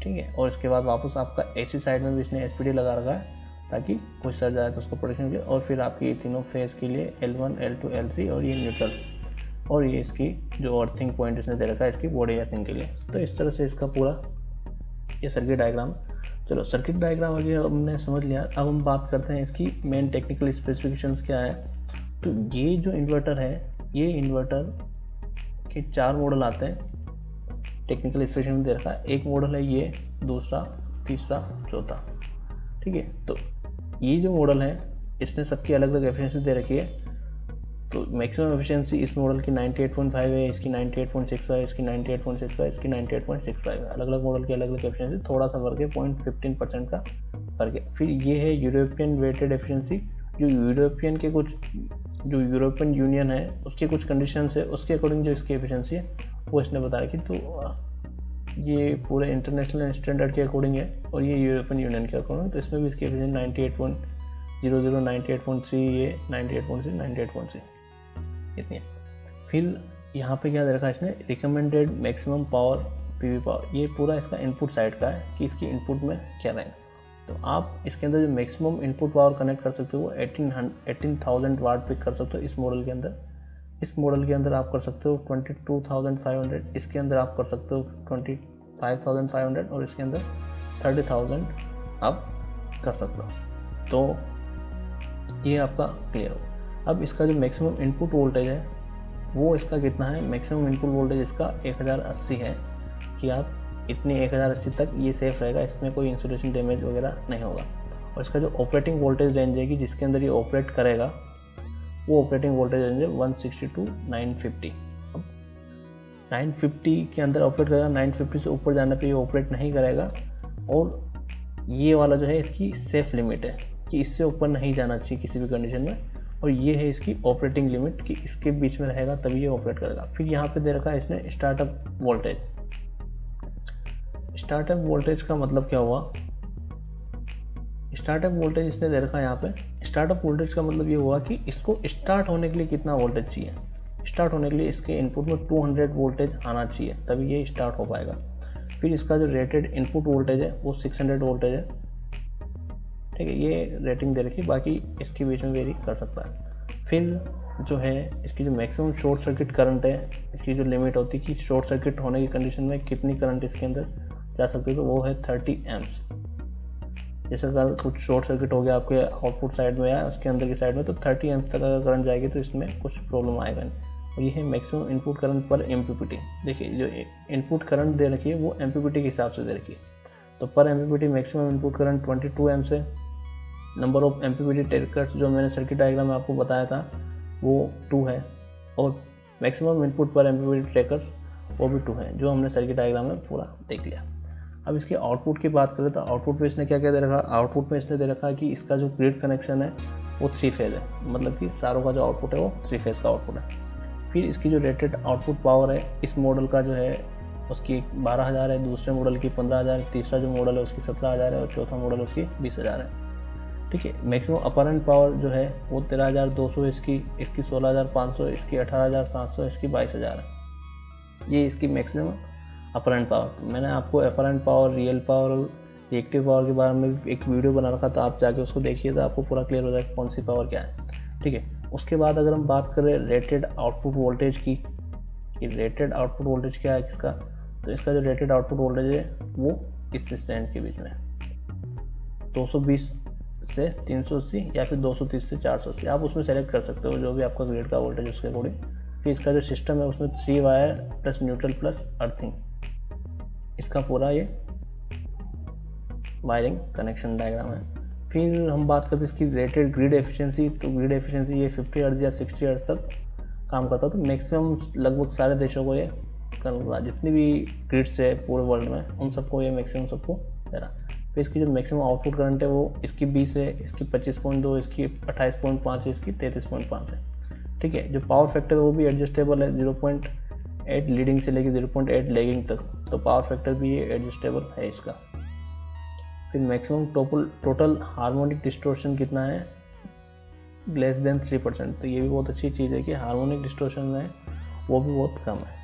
ठीक है। और इसके बाद वापस आपका AC साइड में भी इसने SPD लगा रखा है ताकि कोई सर्ज आए तो उसको प्रोटेक्शन के लिए, और फिर आपकी तीनों फेज़ के लिए L1, L2, L3 और ये न्यूट्रल, और ये इसकी जो अर्थिंग पॉइंट इसने दे रखा है इसकी बॉडी अर्थिंग के लिए। तो इस तरह से इसका पूरा ये सर्किट डायग्राम। चलो सर्किट डायग्राम अभी हमने समझ लिया, अब हम बात करते हैं इसकी मेन टेक्निकल स्पेसिफिकेशंस क्या है। तो ये जो इन्वर्टर है, ये इन्वर्टर के 4 मॉडल आते हैं, टेक्निकल स्पेसिफिकेशन दे रखा है। एक मॉडल है ये, दूसरा, तीसरा, चौथा, ठीक है। तो ये जो मॉडल है इसने सबकी अलग अलग एफिशिएंसी दे रखी है। तो मैक्सिमम एफिशिएंसी इस मॉडल की 98.5 है, इसकी 98.65 है, इसकी 98.65 है, इसकी 98.65 है। अलग अलग मॉडल की अलग अलग एफिशिएंसी, थोड़ा सा फर्क है, 0.15% का फर्क है। फिर ये है यूरोपियन वेटेड एफिशिएंसी, जो यूरोपियन यूनियन है उसके कुछ कंडीशंस है, उसके अकॉर्डिंग जो इसकी एफिशिएंसी है वो इसने बताया कि तो ये पूरे इंटरनेशनल स्टैंडर्ड के अकॉर्डिंग है और ये यूरोपियन यूनियन के अकॉर्डिंग। तो इसमें भी इसकी एफिशिएंसी 98.00, 98.3, ये 98.3, 98.3 इतनी है। फिर यहाँ पे क्या दे रखा है इसने, recommended maximum power PV power, ये पूरा इसका इनपुट साइड का है कि इसकी इनपुट में क्या रहेगा। तो आप इसके अंदर जो मैक्सिमम इनपुट पावर कनेक्ट कर सकते हो वो 18,000 वाट पिक कर सकते हो इस मॉडल के अंदर। इस मॉडल के अंदर आप कर सकते हो 22,500, इसके अंदर आप कर सकते हो 25,500 और इसके अंदर 30,000 आप कर सकते हो। तो ये आपका क्लियर हो। अब इसका जो मैक्सिमम इनपुट वोल्टेज है वो इसका कितना है, मैक्सिमम इनपुट वोल्टेज इसका 1080 है कि आप इतनी 1080 तक ये सेफ रहेगा, इसमें कोई इंसुलेशन डैमेज वगैरह नहीं होगा। और इसका जो ऑपरेटिंग वोल्टेज रेंज है कि जिसके अंदर ये ऑपरेट करेगा वो ऑपरेटिंग वोल्टेज रेंज है 160 to 950। अब 950 के अंदर ऑपरेट करेगा, 950 से ऊपर जाने पे ये ऑपरेट नहीं करेगा। और ये वाला जो है इसकी सेफ लिमिट है कि इससे ऊपर नहीं जाना चाहिए किसी भी कंडीशन में, और ये है इसकी ऑपरेटिंग लिमिट कि इसके बीच में रहेगा तभी ये ऑपरेट करेगा। फिर यहाँ पे दे रखा है इसने स्टार्टअप वोल्टेज। स्टार्टअप वोल्टेज का मतलब क्या हुआ, स्टार्टअप वोल्टेज इसने दे रखा है यहाँ पे। स्टार्टअप वोल्टेज का मतलब ये हुआ कि इसको स्टार्ट होने के लिए कितना वोल्टेज चाहिए। स्टार्ट होने के लिए इसके इनपुट में 200 वोल्टेज आना चाहिए तभी ये स्टार्ट हो पाएगा। फिर इसका जो रेटेड इनपुट वोल्टेज है वो 600 वोल्टेज है, ठीक है। ये रेटिंग दे रखी, बाकी इसके बीच में वेरी कर सकता है। फिर जो है इसकी जो मैक्सिमम शॉर्ट सर्किट करंट है, इसकी जो लिमिट होती है कि शॉर्ट सर्किट होने की कंडीशन में कितनी करंट इसके अंदर जा सकती है, तो वो है 30 एम्प्स। जैसे अगर कुछ शॉर्ट सर्किट हो गया आपके आउटपुट साइड में या उसके अंदर की साइड में तो 30 एम्प्स तक अगर करंट जाएगी तो इसमें कुछ प्रॉब्लम आएगा नहीं। और ये है मैक्सिमम इनपुट करंट पर MPPT। देखिए जो इनपुट करंट दे रखी है वो MPPT के हिसाब से दे रखी है। तो पर MPPT maximum input current 22 amps है। नंबर ऑफ MPPT ट्रेकर्स जो मैंने सर्किट डायग्राम में आपको बताया था वो 2 है, और मैक्सिमम इनपुट पर MPPT ट्रेकर्स वो भी 2 है, जो हमने सर्किट डायग्राम में पूरा देख लिया। अब इसके आउटपुट की बात करें तो आउटपुट में इसने क्या क्या दे रखा, आउटपुट में इसने दे रखा कि इसका जो ग्रिड कनेक्शन है वो 3 फेज़ है, मतलब कि सारों का जो आउटपुट है वो 3 फेज़ का आउटपुट है। फिर इसकी जो रेटेड आउटपुट पावर है इस मॉडल का जो है उसकी 12,000 है, दूसरे मॉडल की 15,000, तीसरा जो मॉडल है उसकी 17,000 है और चौथा मॉडल उसकी 20,000 है, ठीक है। मैक्सिमम अपरेंट पावर जो है वो 13,200 इसकी 16,500, इसकी 18,700, इसकी 22,000 है। ये इसकी मैक्सिमम अपरेंट पावर। मैंने आपको अपरेंट पावर, रियल पावर और रिएक्टिव पावर के बारे में एक वीडियो बना रखा था, आप जाके उसको देखिए तो आपको पूरा क्लियर हो जाएगा कौन सी पावर क्या है, ठीक है। उसके बाद अगर हम बात करें रेटेड आउटपुट वोल्टेज की, कि रेटेड आउटपुट वोल्टेज क्या है इसका, तो इसका जो रेटेड आउटपुट वोल्टेज है वो इस स्टैंड के बीच में 220 से 380 या फिर 230 से 480, आप उसमें सेलेक्ट कर सकते हो जो भी आपका ग्रिड का वोल्टेज उसके अकॉर्डिंग। फिर इसका जो सिस्टम है उसमें 3 wire plus neutral plus earthing, इसका पूरा ये वायरिंग कनेक्शन डायग्राम है। फिर हम बात करते हैं इसकी रेटेड ग्रिड एफिशिएंसी, तो ग्रिड एफिशिएंसी ये 50 हर्ट्ज या 60 हर्ट्ज तक काम करता है। तो मैक्सिमम लगभग सारे देशों को ये कर रहा, जितनी भी ग्रिड्स है पूरे वर्ल्ड में उन सबको ये मैक्सिमम सबको दे रहा। फिर इसकी जो मैक्सिमम आउटपुट करंट है वो इसकी 20 है, इसकी 25.2, इसकी 28.5 है, इसकी 33.5 है, ठीक है। जो पावर फैक्टर है वो भी एडजस्टेबल है, 0.8 लीडिंग से लेकर 0.8 लैगिंग तक, तो पावर फैक्टर भी ये एडजस्टेबल है इसका। फिर मैक्सिमम टोटल हार्मोनिक डिस्टोर्शन कितना है, लेस देन 3%, तो ये भी बहुत अच्छी चीज़ है कि हार्मोनिक डिस्टोर्शन है वो भी बहुत कम है।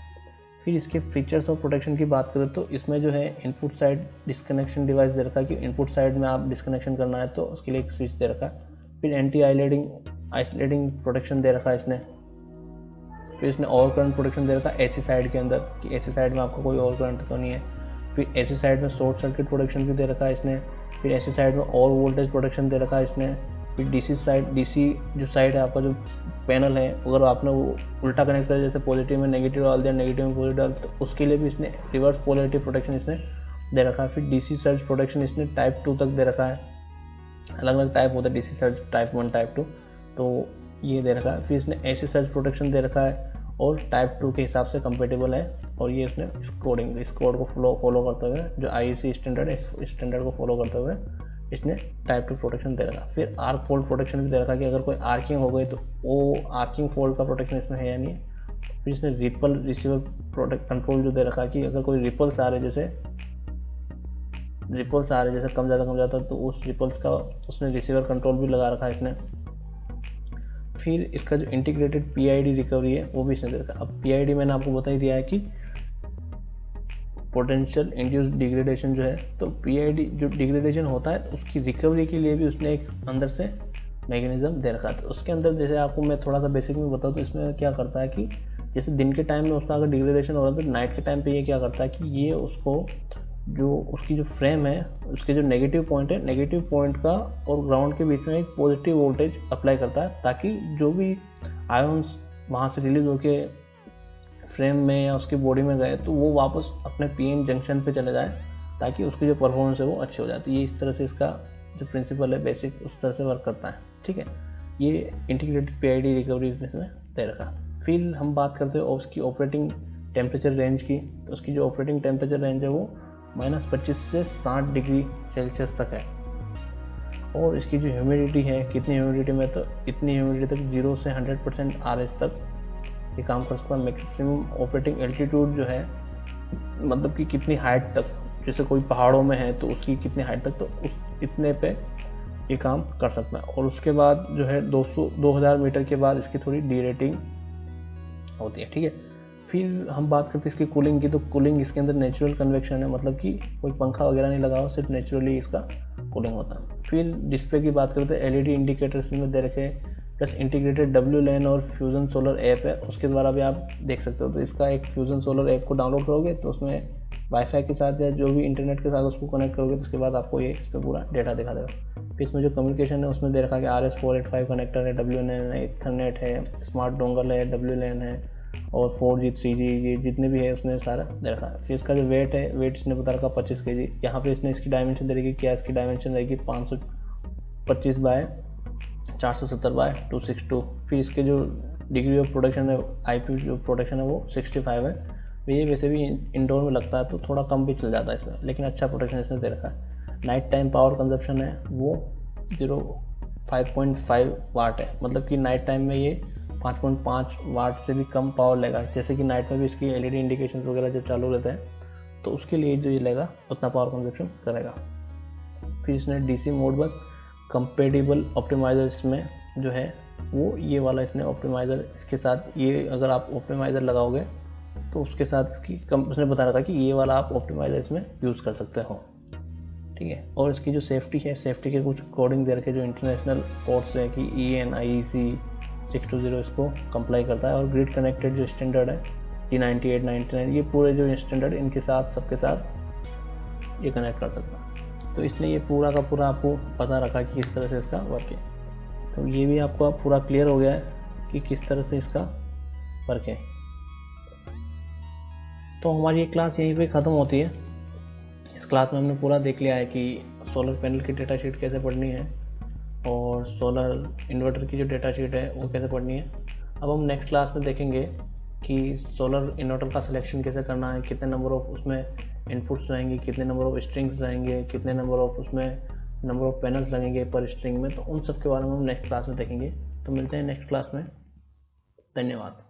फिर इसके फीचर्स और प्रोटेक्शन की बात करें तो इसमें जो है इनपुट साइड डिस्कनेक्शन डिवाइस दे रखा है कि इनपुट साइड में आप डिस्कनेक्शन करना है तो उसके लिए एक स्विच दे रखा है। फिर एंटी आइसोलेटिंग प्रोटेक्शन दे रखा है इसने। फिर इसने ओवर करंट प्रोटेक्शन दे रखा है एसी साइड के अंदर कि एसी साइड में आपको कोई ओवर करंट तो नहीं है। फिर एसी साइड में शॉर्ट सर्किट प्रोटेक्शन भी दे रखा है इसने। फिर एसी साइड में और वोल्टेज प्रोटेक्शन दे रखा है इसने। फिर डीसी जो साइड है आपका जो पैनल है, अगर आपने वो उल्टा कनेक्ट कर जैसे पॉजिटिव में नेगेटिव डाल दिया, नेगेटिव में पॉजिटिव डाल, तो उसके लिए भी इसने रिवर्स पोलैरिटी प्रोटेक्शन इसने दे रखा है। फिर डीसी सर्ज प्रोटेक्शन इसने टाइप 2 तक दे रखा है। अलग अलग टाइप होता है डीसी सर्ज, टाइप 1 टाइप 2, तो ये दे रखा है। फिर इसने एसी सर्ज प्रोटेक्शन दे रखा है और टाइप 2 के हिसाब से कंपेटेबल है। और ये इसने इस कोड को फॉलो करते हुए जो IEC स्टैंडर्ड है, इस स्टैंडर्ड को फॉलो करते हुए इसने टाइप 2 प्रोटेक्शन दे रखा। फिर आर्क फोल्ड प्रोटेक्शन भी दे रखा कि अगर कोई आर्किंग हो गई तो वो आर्किंग फोल्ड का प्रोटेक्शन इसमें है या नहीं है। फिर इसने रिपल रिसीवर प्रोटेक्ट कंट्रोल जो दे रखा कि अगर कोई रिपल्स आ रहे जैसे कम ज़्यादा तो उस रिपल्स का उसने रिसीवर कंट्रोल भी लगा रखा है इसने। फिर इसका जो इंटीग्रेटेड PID रिकवरी है वो भी इसने दे रखा। अब PID मैंने आपको बता ही दिया है कि पोटेंशियल इंड्यूस डिग्रेडेशन जो है, तो PID जो डिग्रेडेशन होता है उसकी रिकवरी के लिए भी उसने एक अंदर से मैकेनिज्म दे रखा था। उसके अंदर जैसे आपको मैं थोड़ा सा बेसिक में बताऊँ तो इसमें क्या करता है कि जैसे दिन के टाइम में उसका अगर डिग्रेडेशन हो रहा है तो नाइट के टाइम पे ये क्या करता है कि ये उसको जो उसकी जो फ्रेम है उसके जो नेगेटिव पॉइंट का और ग्राउंड के बीच में एक पॉजिटिव वोल्टेज अप्लाई करता है, ताकि जो भी आयन्स वहाँ से रिलीज होके फ्रेम में या उसकी बॉडी में गए तो वो वापस अपने PN जंक्शन पे चले जाए, ताकि उसकी जो परफॉर्मेंस है वो अच्छी हो जाती है। ये इस तरह से इसका जो प्रिंसिपल है बेसिक उस तरह से वर्क करता है। ठीक है, ये इंटीग्रेटेड PID रिकवरी इसमें दे रखा। फिर हम बात करते हैं उसकी ऑपरेटिंग टेम्परेचर रेंज की, तो उसकी जो ऑपरेटिंग टेम्परेचर रेंज है वो -25 से 60 डिग्री सेल्सियस तक है। और इसकी जो ह्यूमिडिटी है, कितनी ह्यूमिडिटी में, तो इतनी ह्यूमिडिटी तक 0 से 100% RH तक ये काम कर सकता है। मैक्सिमम ऑपरेटिंग एल्टीट्यूड जो है, मतलब कि कितनी हाइट तक, जैसे कोई पहाड़ों में है तो उसकी कितनी हाइट तक, तो उस इतने पे ये काम कर सकता है। और उसके बाद जो है 2000 मीटर के बाद इसकी थोड़ी डीरेटिंग होती है। ठीक है, फिर हम बात करते हैं इसकी कूलिंग की, तो कूलिंग इसके अंदर नेचुरल कन्वेक्शन है, मतलब कि कोई पंखा वगैरह नहीं लगा हुआ, सिर्फ नेचुरली इसका कूलिंग होता है। फिर डिस्प्ले की बात करते हैं, LED इंडिकेटर्स में दे रखे, प्लस इंटीग्रेटेड WLAN और फ्यूजन सोलर ऐप है, उसके द्वारा भी आप देख सकते हो। तो इसका एक फ्यूजन सोलर ऐप को डाउनलोड करोगे तो उसमें वाईफाई के साथ या जो भी इंटरनेट के साथ उसको कनेक्ट करोगे तो उसके बाद आपको ये इस पर पूरा डेटा दिखा देगा। फिर इसमें जो कम्युनिकेशन है उसमें दे रखा कि RS485 कनेक्टर है, WLAN है, इथरनेट है, स्मार्ट डोंगल है, WLAN है और 4G 3G ये जितने भी है उसने सारा दे रखा है। फिर इसका जो वेट है, वेट इसने बता रखा 25 kg। यहाँ पे इसने इसकी डायमेंशन दे रखी, क्या इसकी डायमेंशन रहेगी 525 बाय 470 बाय 262। फिर इसके जो डिग्री ऑफ प्रोटेक्शन है, IP जो प्रोटेक्शन है वो 65 है। ये वैसे भी इंडोर में लगता है तो थोड़ा कम भी चल जाता है इसमें, लेकिन अच्छा प्रोटेक्शन इसने दे रखा है। नाइट टाइम पावर कंजप्शन है वो 5.5 वाट है, मतलब कि नाइट टाइम में ये 5.5 वाट से भी कम पावर लेगा। जैसे कि नाइट में भी इसकी LED इंडिकेशन वगैरह जब चालू रहते हैं तो उसके लिए जो ये लेगा उतना पावर कंजप्शन करेगा। फिर इसने DC मोड बस कंपेटिबल ऑप्टिमाइज़र इसमें जो है वो ये वाला इसने ऑप्टिमाइज़र इसके साथ, ये अगर आप ऑप्टिमाइज़र लगाओगे तो उसके साथ इसकी उसने बता रखा कि ये वाला आप ऑप्टिमाइज़र इसमें यूज़ कर सकते हो। ठीक है, और इसकी जो सेफ्टी है, सेफ्टी के कुछ कोडिंग दे रखे जो इंटरनेशनल कोड्स है कि EN IEC 620 इसको कंप्लाई करता है। और ग्रिड कनेक्टेड जो स्टैंडर्ड है T98 99 ये पूरे जो स्टैंडर्ड इनके साथ सबके साथ ये कनेक्ट कर सकता है। तो इसने ये पूरा का पूरा आपको पता रखा कि किस तरह से इसका वर्क है। तो ये भी आपको पूरा क्लियर हो गया है कि किस तरह से इसका वर्क है। तो हमारी ये क्लास यहीं पे ख़त्म होती है। इस क्लास में हमने पूरा देख लिया है कि सोलर पैनल की डेटा शीट कैसे पढ़नी है और सोलर इन्वर्टर की जो डेटा शीट है वो कैसे पढ़नी है। अब हम नेक्स्ट क्लास में देखेंगे कि सोलर इन्वर्टर का सिलेक्शन कैसे करना है, कितने नंबर ऑफ उसमें इनपुट्स रहेंगे, कितने नंबर ऑफ स्ट्रिंग्स रहेंगे, कितने नंबर ऑफ पैनल्स लगेंगे पर स्ट्रिंग में। तो उन सब के बारे में हम नेक्स्ट क्लास में देखेंगे। तो मिलते हैं नेक्स्ट क्लास में। धन्यवाद।